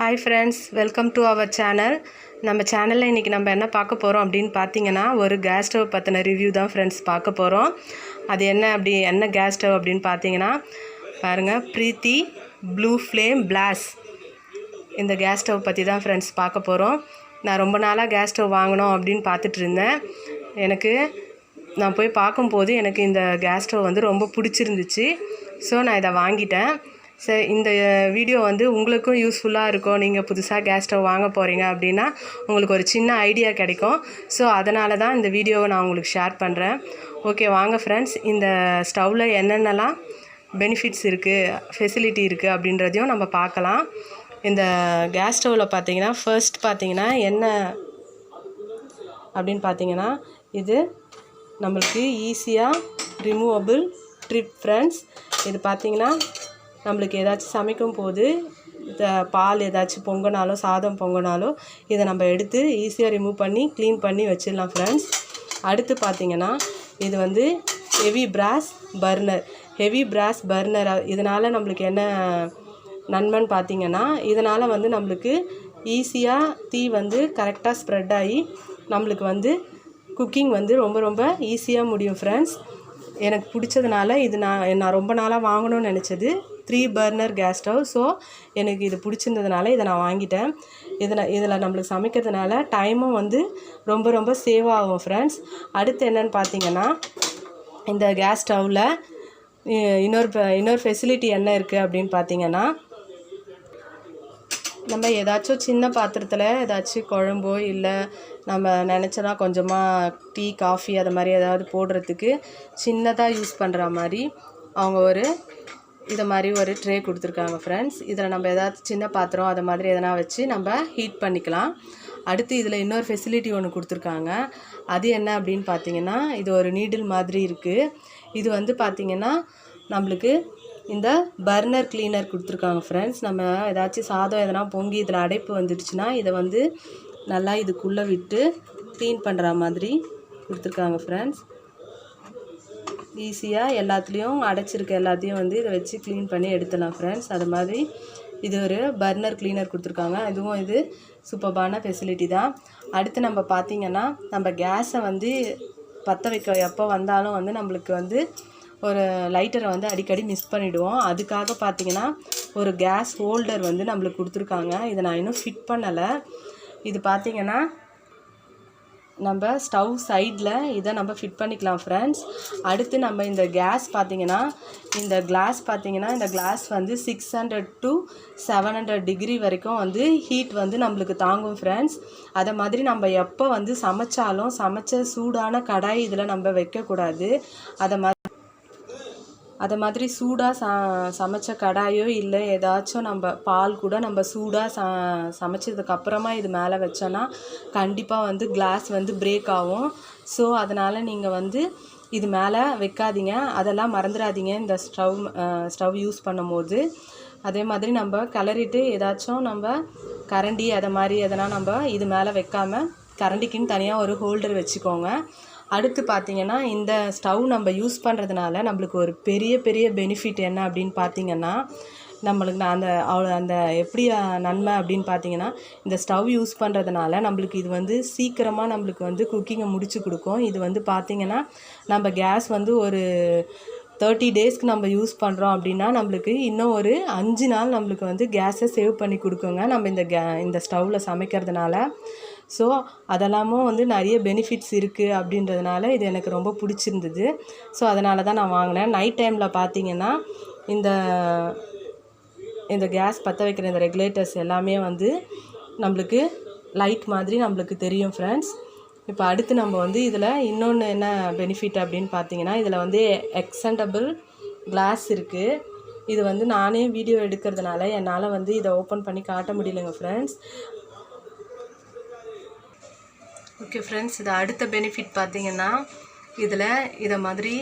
Hi friends, welcome to our channel. நம்ம சேனலில் இன்றைக்கி நம்ம என்ன பார்க்க போகிறோம் அப்படின்னு பார்த்தீங்கன்னா ஒரு கேஸ் ஸ்டவ் பற்றின ரிவ்யூ தான் ஃப்ரெண்ட்ஸ் பார்க்க போகிறோம். அது என்ன கேஸ் ஸ்டவ் அப்படின்னு பார்த்தீங்கன்னா பாருங்கள், பிரீத்தி ப்ளூ ஃப்ளேம் பிளாஸ் இந்த கேஸ் ஸ்டவ் பற்றி தான் ஃப்ரெண்ட்ஸ் பார்க்க போகிறோம். நான் ரொம்ப நாளாக கேஸ் ஸ்டவ் வாங்கணும் அப்படின்னு பார்த்துட்டு இருந்தேன். நான் போய் பார்க்கும்போது எனக்கு இந்த கேஸ் ஸ்டவ் வந்து ரொம்ப பிடிச்சிருந்துச்சு. ஸோ நான் இதை வாங்கிட்டேன். சரி, இந்த வீடியோ வந்து உங்களுக்கும் யூஸ்ஃபுல்லாக இருக்கும். நீங்கள் புதுசாக கேஸ் ஸ்டவ் வாங்க போகிறீங்க அப்படின்னா உங்களுக்கு ஒரு சின்ன ஐடியா கிடைக்கும். ஸோ அதனால தான் இந்த வீடியோவை நான் உங்களுக்கு ஷேர் பண்ணுறேன். ஓகே, வாங்க ஃப்ரெண்ட்ஸ், இந்த ஸ்டவ்வில் என்னென்னலாம் பெனிஃபிட்ஸ் இருக்குது, ஃபெசிலிட்டி இருக்குது அப்படின்றதையும் நம்ம பார்க்கலாம். இந்த கேஸ் ஸ்டவ்வில் பார்த்தீங்கன்னா ஃபர்ஸ்ட் பார்த்தீங்கன்னா என்ன அப்படின்னு பார்த்தீங்கன்னா, இது நம்மளுக்கு ஈஸியாக ரிமூவபிள் ட்ரிப் ஃப்ரெண்ட்ஸ். இது பார்த்திங்கன்னா நம்மளுக்கு ஏதாச்சும் சமைக்கும் போது பால் ஏதாச்சும் பொங்கினாலோ சாதம் பொங்கினாலோ இதை நம்ம எடுத்து ஈஸியாக ரிமூவ் பண்ணி க்ளீன் பண்ணி வச்சிடலாம் ஃப்ரெண்ட்ஸ். அடுத்து பார்த்திங்கன்னா இது வந்து ஹெவி பிராஸ் பர்னர். இதனால் நம்மளுக்கு என்ன நன்மைன்னு பார்த்திங்கன்னா, இதனால் வந்து நம்மளுக்கு ஈஸியாக தீ வந்து கரெக்டாக ஸ்ப்ரெட் ஆகி நம்மளுக்கு வந்து குக்கிங் வந்து ரொம்ப ரொம்ப ஈஸியாக முடியும் ஃப்ரெண்ட்ஸ். எனக்கு பிடிச்சதுனால இது நான் ரொம்ப நாளாக வாங்கணும்னு நினச்சது 3 பர்னர் கேஸ் ஸ்டவ். ஸோ எனக்கு இது பிடிச்சிருந்ததுனால இதை நான் வாங்கிட்டேன். இதில் நம்மளுக்கு சமைக்கிறதுனால டைமும் வந்து ரொம்ப ரொம்ப சேவ் ஆகும் ஃப்ரெண்ட்ஸ். அடுத்து என்னென்னு பார்த்தீங்கன்னா, இந்த கேஸ் ஸ்டவ்வில் இன்னொரு ஃபெசிலிட்டி என்ன இருக்குது அப்படின்னு பார்த்தீங்கன்னா, நம்ம ஏதாச்சும் சின்ன பாத்திரத்தில் ஏதாச்சும் குழம்போ இல்லை நம்ம நினச்சோன்னா கொஞ்சமாக டீ காஃபி அது மாதிரி ஏதாவது போடுறதுக்கு சின்னதாக யூஸ் பண்ணுற மாதிரி அவங்க இதை மாதிரி ஒரு ட்ரே கொடுத்துருக்காங்க ஃப்ரெண்ட்ஸ். இதில் நம்ம ஏதாவது சின்ன பாத்திரம் அதை மாதிரி எதனா வச்சு நம்ம ஹீட் பண்ணிக்கலாம். அடுத்து இதில் இன்னொரு ஃபெசிலிட்டி ஒன்று கொடுத்துருக்காங்க. அது என்ன அப்படின்னு பார்த்தீங்கன்னா, இது ஒரு நீடில் மாதிரி இருக்குது. இது வந்து பார்த்திங்கன்னா நம்மளுக்கு இந்த பர்னர் கிளீனர் கொடுத்துருக்காங்க ஃப்ரெண்ட்ஸ். நம்ம ஏதாச்சும் சாதம் எதனா பொங்கி இதில் அடைப்பு வந்துடுச்சுன்னா இதை வந்து நல்லா இதுக்குள்ளே விட்டு க்ளீன் பண்ணுற மாதிரி கொடுத்துருக்காங்க ஃப்ரெண்ட்ஸ். ஈஸியாக எல்லாத்துலேயும் அடைச்சிருக்க எல்லாத்தையும் வந்து இதை வச்சு க்ளீன் பண்ணி எடுத்துடலாம் ஃப்ரெண்ட்ஸ். அது மாதிரி இது ஒரு பர்னர் கிளீனர் கொடுத்துருக்காங்க. இது சூப்பர்பான ஃபெசிலிட்டி தான். அடுத்து நம்ம பார்த்திங்கன்னா, நம்ம கேஸை வந்து பற்ற வைக்க எப்போ வந்தாலும் வந்து நம்மளுக்கு வந்து ஒரு லைட்டரை வந்து அடிக்கடி மிஸ் பண்ணிவிடுவோம். அதுக்காக பார்த்திங்கன்னா ஒரு கேஸ் ஹோல்டர் வந்து நம்மளுக்கு கொடுத்துருக்காங்க. இதை நான் இன்னும் ஃபிட் பண்ணலை. இது பார்த்திங்கன்னா நம்ம ஸ்டவ் சைடில் இதை நம்ம ஃபிட் பண்ணிக்கலாம் ஃப்ரெண்ட்ஸ். அடுத்து நம்ம இந்த கேஸ் பார்த்திங்கன்னா, இந்த கிளாஸ் வந்து 600 to 700 டிகிரி வரைக்கும் வந்து ஹீட் வந்து நம்மளுக்கு தாங்கும் ஃப்ரெண்ட்ஸ். அதை மாதிரி நம்ம எப்போ வந்து சமைச்ச சூடான கடாய் இதில் நம்ம வைக்கக்கூடாது. அதை மாதிரி சூடாக சமைச்ச கடாயோ இல்லை ஏதாச்சும் நம்ம பால் கூட நம்ம சூடாக சமைச்சதுக்கப்புறமா இது மேலே வச்சோன்னா கண்டிப்பாக வந்து கிளாஸ் வந்து பிரேக் ஆகும். ஸோ அதனால் நீங்கள் வந்து இது மேலே வைக்காதீங்க, அதெல்லாம் மறந்துடாதீங்க இந்த ஸ்டவ் யூஸ் பண்ணும்போது. அதே மாதிரி நம்ம கிளறிட்டு ஏதாச்சும் நம்ம கரண்டி அதை மாதிரி எதனா நம்ம இது மேலே வைக்காமல் கரண்டிக்குன்னு தனியாக ஒரு ஹோல்டர் வச்சுக்கோங்க. அடுத்து பார்த்திங்கன்னா, இந்த ஸ்டவ் நம்ம யூஸ் பண்ணுறதுனால நம்மளுக்கு ஒரு பெரிய பெனிஃபிட் என்ன அப்படின்னு பார்த்திங்கன்னா, நம்மளுக்கு அந்த எப்படி நன்மை அப்படின்னு பார்த்திங்கன்னா, இந்த ஸ்டவ் யூஸ் பண்ணுறதுனால நம்மளுக்கு இது வந்து சீக்கிரமாக நம்மளுக்கு வந்து குக்கிங்கை முடிச்சு கொடுக்கும். இது வந்து பார்த்திங்கன்னா நம்ம கேஸ் வந்து ஒரு 30 டேஸ்க்கு நம்ம யூஸ் பண்ணுறோம் அப்படின்னா நம்மளுக்கு இன்னும் ஒரு 5 நாள் நம்மளுக்கு வந்து கேஸை சேவ் பண்ணி கொடுக்குங்க நம்ம இந்த ஸ்டவ்வில் சமைக்கிறதுனால. ஸோ அதெல்லாமும் வந்து நிறைய பெனிஃபிட்ஸ் இருக்குது அப்படின்றதுனால இது எனக்கு ரொம்ப பிடிச்சிருந்தது. ஸோ அதனால தான் நான் வாங்கினேன். நைட் டைமில் பார்த்திங்கன்னா இந்த கேஸ் பற்ற வைக்கிற இந்த ரெகுலேட்டர்ஸ் எல்லாமே வந்து நம்மளுக்கு லைட் மாதிரி நம்மளுக்கு தெரியும் ஃப்ரெண்ட்ஸ். இப்போ அடுத்து நம்ம வந்து இதில் இன்னொன்று என்ன பெனிஃபிட் அப்படின்னு பார்த்தீங்கன்னா, இதில் வந்து எக்ஸ்டெண்டபிள் கிளாஸ் இருக்குது. இது வந்து நானே வீடியோ எடுக்கிறதுனால என்னால் வந்து இதை ஓப்பன் பண்ணி காட்ட முடியலைங்க ஃப்ரெண்ட்ஸ். ஓகே ஃப்ரெண்ட்ஸ், இது அடுத்த பெனிஃபிட் பார்த்திங்கன்னா, இதை மாதிரி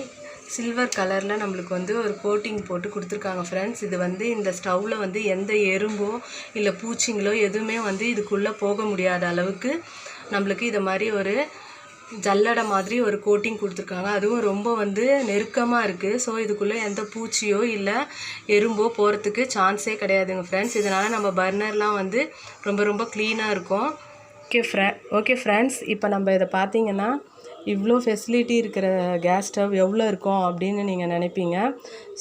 சில்வர் கலரில் நம்மளுக்கு வந்து ஒரு கோட்டிங் போட்டு கொடுத்துருக்காங்க ஃப்ரெண்ட்ஸ். இது வந்து இந்த ஸ்டவ்வில் வந்து எந்த எறும்போ இல்லை பூச்சிங்களோ எதுவுமே வந்து இதுக்குள்ளே போக முடியாத அளவுக்கு நம்மளுக்கு இதை மாதிரி ஒரு ஜல்லடை மாதிரி ஒரு கோட்டிங் கொடுத்துருக்காங்க. அதுவும் ரொம்ப வந்து நெருக்கமாக இருக்குது. ஸோ இதுக்குள்ளே எந்த பூச்சியோ இல்லை எறும்போ போகிறதுக்கு சான்ஸே கிடையாதுங்க ஃப்ரெண்ட்ஸ். இதனால் நம்ம பர்னர்லாம் வந்து ரொம்ப ரொம்ப க்ளீனாக இருக்கும். ஓகே ஃப்ரெண்ட்ஸ், இப்போ நம்ம இதை பார்த்தீங்கன்னா இவ்வளோ ஃபெசிலிட்டி இருக்கிற கேஸ் ஸ்டவ் எவ்வளோ இருக்கும் அப்படின்னு நீங்கள் நினைப்பீங்க.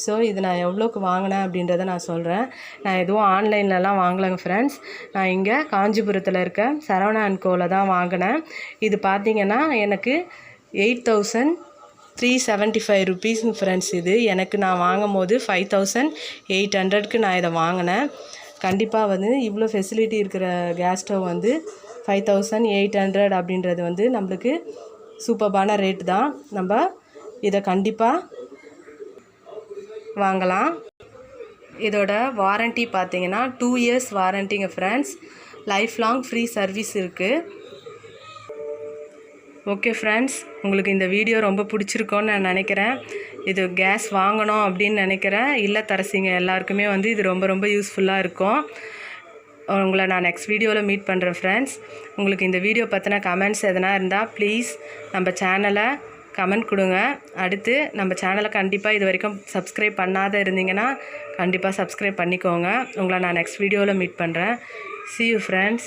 ஸோ இது நான் எவ்வளோக்கு வாங்கினேன் அப்படின்றத நான் சொல்கிறேன். நான் எதுவும் ஆன்லைன்லலாம் வாங்கலைங்க ஃப்ரெண்ட்ஸ். நான் இங்கே காஞ்சிபுரத்தில் இருக்க சரவணா அண்ட் கோவில் தான் வாங்கினேன். இது பார்த்தீங்கன்னா எனக்கு 8375 ருபீஸுங்க ஃப்ரெண்ட்ஸ். இது எனக்கு நான் வாங்கும் போது 5800க்கு நான் இதை வாங்கினேன். கண்டிப்பாக வந்து இவ்வளோ ஃபெசிலிட்டி இருக்கிற கேஸ் ஸ்டவ் வந்து 5800 அப்படின்றது வந்து நம்மளுக்கு சூப்பர்பான ரேட்டு தான். நம்ம இதை கண்டிப்பாக வாங்கலாம். இதோட வாரண்ட்டி பார்த்தீங்கன்னா 2 இயர்ஸ் வாரண்ட்டிங்க friends. Life long free service இருக்குது. ஓகே ஃப்ரெண்ட்ஸ், உங்களுக்கு இந்த வீடியோ ரொம்ப பிடிச்சிருக்கோன்னு நான் நினைக்கிறேன். இது கேஸ் வாங்கணும் அப்படின்னு நினைக்கிற இல்லத்தரசிங்க எல்லாருக்குமே வந்து இது ரொம்ப ரொம்ப யூஸ்ஃபுல்லாக இருக்கும். உங்களை நான் நெக்ஸ்ட் வீடியோவில் மீட் பண்ணுறேன் ஃப்ரெண்ட்ஸ். உங்களுக்கு இந்த வீடியோ பற்றின கமெண்ட்ஸ் எதனா இருந்தால் ப்ளீஸ் நம்ம சேனலை கமெண்ட் கொடுங்க. அடுத்து நம்ம சேனலை கண்டிப்பாக இது வரைக்கும் சப்ஸ்கிரைப் பண்ணாத இருந்தீங்கன்னா கண்டிப்பாக சப்ஸ்கிரைப் பண்ணிக்கோங்க. உங்களை நான் நெக்ஸ்ட் வீடியோவில் மீட் பண்ணுறேன். See you friends.